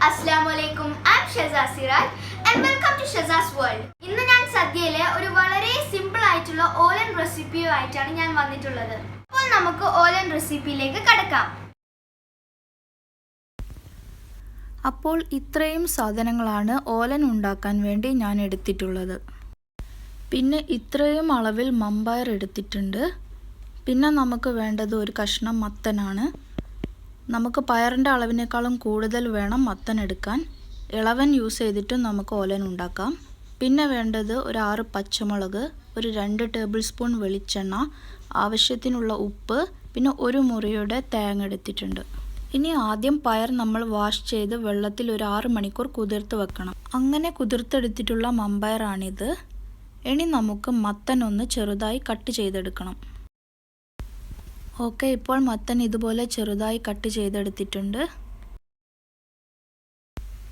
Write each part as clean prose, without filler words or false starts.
Assalamualaikum. I'm Shaza Siraj and welcome to Shaza's World. ഇന്ന് ഞാൻ സദ്യയിലെ ഒരു വളരെ സിമ്പിൾ ആയിട്ടുള്ള ഓലൻ റെസിപ്പിയുമായിട്ടാണ് ഞാൻ വന്നിട്ടുള്ളത്. അപ്പോൾ നമുക്ക് ഓലൻ റെസിപ്പിയിലേക്ക് കടക്കാം. അപ്പോൾ ഇത്രയും സാധനങ്ങളാണ് ഓലൻ ഉണ്ടാക്കാൻ വേണ്ടി ഞാൻ എടുത്തിട്ടുള്ളത്. പിന്നെ ഇത്രയും അളവിൽ മമ്പയർ എടുത്തിട്ടുണ്ട്. പിന്നെ നമുക്ക് വേണ്ടത് ഒരു കഷ്ണം മത്തനാണ്. നമുക്ക് പയറിൻ്റെ അളവിനേക്കാളും കൂടുതൽ വേണം മത്തൻ എടുക്കാൻ. ഇളവൻ യൂസ് ചെയ്തിട്ട് നമുക്ക് ഓലൻ ഉണ്ടാക്കാം. പിന്നെ വേണ്ടത് ഒരു 6 പച്ചമുളക്, ഒരു 2 ടേബിൾ സ്പൂൺ വെളിച്ചെണ്ണ, ആവശ്യത്തിനുള്ള ഉപ്പ്, പിന്നെ ഒരു മുറിയുടെ തേങ്ങ എടുത്തിട്ടുണ്ട്. ഇനി ആദ്യം പയർ നമ്മൾ വാഷ് ചെയ്ത് വെള്ളത്തിൽ ഒരു 6 മണിക്കൂർ കുതിർത്ത് വെക്കണം. അങ്ങനെ കുതിർത്തെടുത്തിട്ടുള്ള മമ്പയറാണിത്. ഇനി നമുക്ക് മത്തൻ ഒന്ന് ചെറുതായി കട്ട് ചെയ്തെടുക്കണം. ഓക്കെ, ഇപ്പോൾ മത്തൻ ഇതുപോലെ ചെറുതായി കട്ട് ചെയ്തെടുത്തിട്ടുണ്ട്.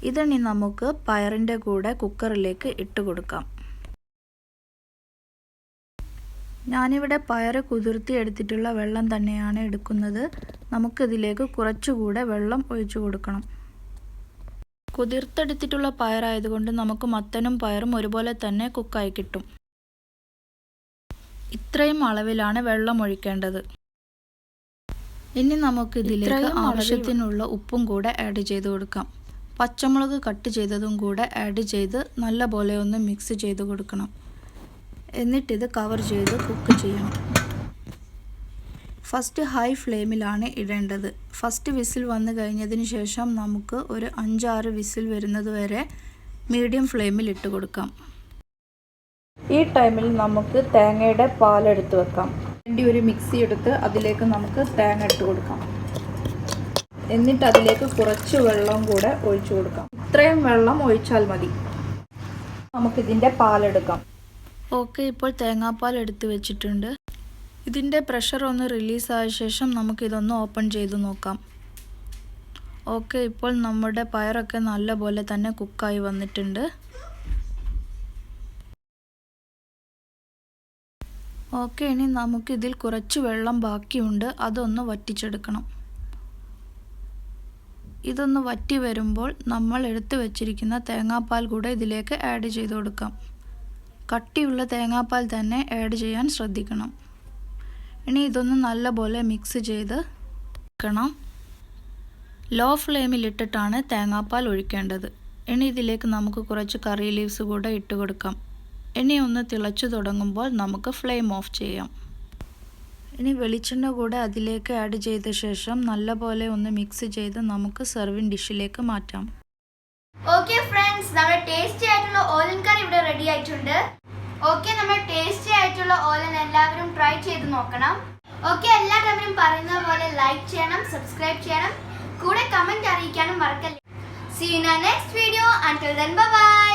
ഇതിനി നമുക്ക് പയറിൻ്റെ കൂടെ കുക്കറിലേക്ക് ഇട്ട് കൊടുക്കാം. ഞാനിവിടെ പയർ കുതിർത്തി എടുത്തിട്ടുള്ള വെള്ളം തന്നെയാണ് എടുക്കുന്നത്. നമുക്കിതിലേക്ക് കുറച്ചുകൂടെ വെള്ളം ഒഴിച്ചു കൊടുക്കണം. കുതിർത്തെടുത്തിട്ടുള്ള പയറായതുകൊണ്ട് നമുക്ക് മത്തനും പയറും ഒരുപോലെ തന്നെ കുക്കായി കിട്ടും. ഇത്രയും അളവിലാണ് വെള്ളം ഒഴിക്കേണ്ടത്. ഇനി നമുക്ക് ഇതിലേക്ക് ആവശ്യത്തിനുള്ള ഉപ്പും കൂടെ ആഡ് ചെയ്ത് കൊടുക്കാം. പച്ചമുളക് കട്ട് ചെയ്തതും കൂടെ ആഡ് ചെയ്ത് നല്ലപോലെ ഒന്ന് മിക്സ് ചെയ്ത് കൊടുക്കണം. എന്നിട്ടിത് കവർ ചെയ്ത് കുക്ക് ചെയ്യണം. ഫസ്റ്റ് ഹൈ ഫ്ലെയിമിലാണ് ഇടേണ്ടത്. ഫസ്റ്റ് വിസിൽ വന്നു കഴിഞ്ഞതിന് ശേഷം നമുക്ക് ഒരു 5-6 വിസിൽ വരുന്നത് വരെ മീഡിയം ഫ്ലെയിമിൽ ഇട്ട് കൊടുക്കാം. ഈ ടൈമിൽ നമുക്ക് തേങ്ങയുടെ പാലെടുത്ത് വെക്കാം. ഒരു മിക്സി എടുത്ത് അതിലേക്ക് നമുക്ക് തേങ്ങ ഇട്ട് കൊടുക്കാം. എന്നിട്ട് അതിലേക്ക് കുറച്ച് വെള്ളം കൂടെ ഒഴിച്ചു കൊടുക്കാം. ഇത്രയും വെള്ളം ഒഴിച്ചാൽ മതി. നമുക്കിതിൻ്റെ പാലെടുക്കാം. ഓക്കെ, ഇപ്പോൾ തേങ്ങാപ്പാൽ എടുത്ത് വെച്ചിട്ടുണ്ട്. ഇതിൻ്റെ പ്രഷർ ഒന്ന് റിലീസായ ശേഷം നമുക്കിതൊന്ന് ഓപ്പൺ ചെയ്ത് നോക്കാം. ഓക്കെ, ഇപ്പോൾ നമ്മുടെ പയറൊക്കെ നല്ലപോലെ തന്നെ കുക്കായി വന്നിട്ടുണ്ട്. ഓക്കെ, ഇനി നമുക്കിതിൽ കുറച്ച് വെള്ളം ബാക്കിയുണ്ട്. അതൊന്ന് വറ്റിച്ചെടുക്കണം. ഇതൊന്ന് വറ്റി വരുമ്പോൾ നമ്മൾ എടുത്തു വച്ചിരിക്കുന്ന തേങ്ങാപ്പാൽ കൂടെ ഇതിലേക്ക് ആഡ് ചെയ്ത് കൊടുക്കാം. കട്ടിയുള്ള തേങ്ങാപ്പാൽ തന്നെ ആഡ് ചെയ്യാൻ ശ്രദ്ധിക്കണം. ഇനി ഇതൊന്ന് നല്ലപോലെ മിക്സ് ചെയ്ത് വെക്കണം. ലോ ഫ്ലെയിമിലിട്ടിട്ടാണ് തേങ്ങാപ്പാൽ ഒഴിക്കേണ്ടത്. ഇനി ഇതിലേക്ക് നമുക്ക് കുറച്ച് കറി ലീവ്സ് കൂടെ ഇട്ട് കൊടുക്കാം. ഇനി ഒന്ന് തിളച്ചു തുടങ്ങുമ്പോൾ നമുക്ക് ഫ്ലെയിം ഓഫ് ചെയ്യാം. ഇനി വെളിച്ചെണ്ണ കൂടെ അതിലേക്ക് ആഡ് ചെയ്ത ശേഷം നല്ലപോലെ ഒന്ന് മിക്സ് ചെയ്ത് നമുക്ക് സെർവിങ് ഡിഷിലേക്ക് മാറ്റാം. ഓക്കെ ഫ്രണ്ട്സ്, നമ്മുടെ ടേസ്റ്റി ആയിട്ടുള്ള ഓലൻ കറി ഇവിടെ റെഡി ആയിട്ടുണ്ട്. ഓക്കെ, നമ്മുടെ ടേസ്റ്റി ആയിട്ടുള്ള ഓലൻ എല്ലാവരും ട്രൈ ചെയ്ത് നോക്കണം. ഓക്കെ, എല്ലാവരും പറയുന്നത് പോലെ ലൈക്ക് ചെയ്യണം, സബ്സ്ക്രൈബ് ചെയ്യണം, കൂടെ കമന്റ് അറിയിക്കാനും മറക്കല്ലേ. See you in our next video. Until then, bye bye.